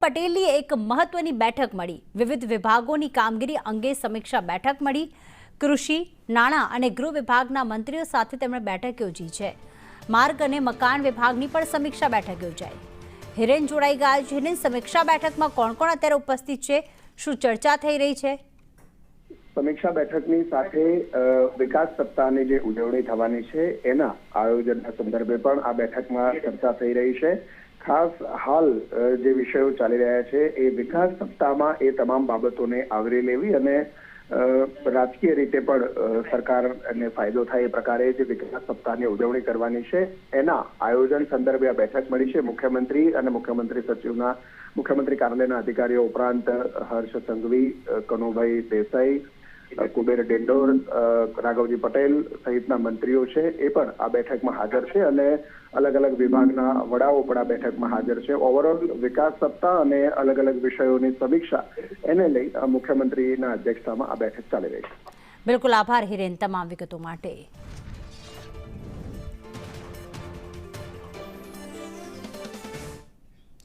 પટેલની એક મહત્વની બેઠક મળી। વિવિધ વિભાગોની કામગીરી અંગે સમીક્ષા બેઠક મળી। કૃષિ, નાણાં અને ગૃહ વિભાગના મંત્રીઓ સાથે તેમણે બેઠક યોજી છે। માર્ગ અને મકાન વિભાગની પણ સમીક્ષા બેઠક યોજાઈ। હિરેન જોડાઈ ગયા છે। હિરેન, સમીક્ષા બેઠકમાં કોણ કોણ અત્યારે ઉપસ્થિત છે, શું ચર્ચા થઈ રહી છે? સમીક્ષા બેઠકની સાથે વિકાસ સપ્તાહની જે ઉજવણી થવાની છે એના આયોજનના સંદર્ભે પણ આ બેઠકમાં ચર્ચા થઈ રહી છે। ખાસ હાલ જે વિષયો ચાલી રહ્યા છે એ વિકાસ સપ્તાહમાં એ તમામ બાબતોને આવરી લેવી અને રાજકીય રીતે પણ સરકારને ફાયદો થાય એ પ્રકારે જે વિકાસ સપ્તાહની ઉજવણી કરવાની છે એના આયોજન સંદર્ભે આ બેઠક મળી છે। મુખ્યમંત્રી અને મુખ્યમંત્રી સચિવના મુખ્યમંત્રી કાર્યાલયના અધિકારીઓ ઉપરાંત હર્ષ સંઘવી, કનુભાઈ દેસાઈ, કુબેર ડિંડોર, રાઘવજી પટેલ સહિતના મંત્રીઓ છે એ પણ આ બેઠકમાં હાજર છે અને અલગ અલગ વિભાગના વડાઓ પણ આ બેઠકમાં હાજર છે। ઓવરઓલ વિકાસ સપ્તાહ અને અલગ અલગ વિષયોની સમીક્ષા એને લઈ મુખ્યમંત્રીના અધ્યક્ષતામાં આ બેઠક ચાલી રહી છે। બિલકુલ, આભાર હિરેન તમામ વિગતો માટે।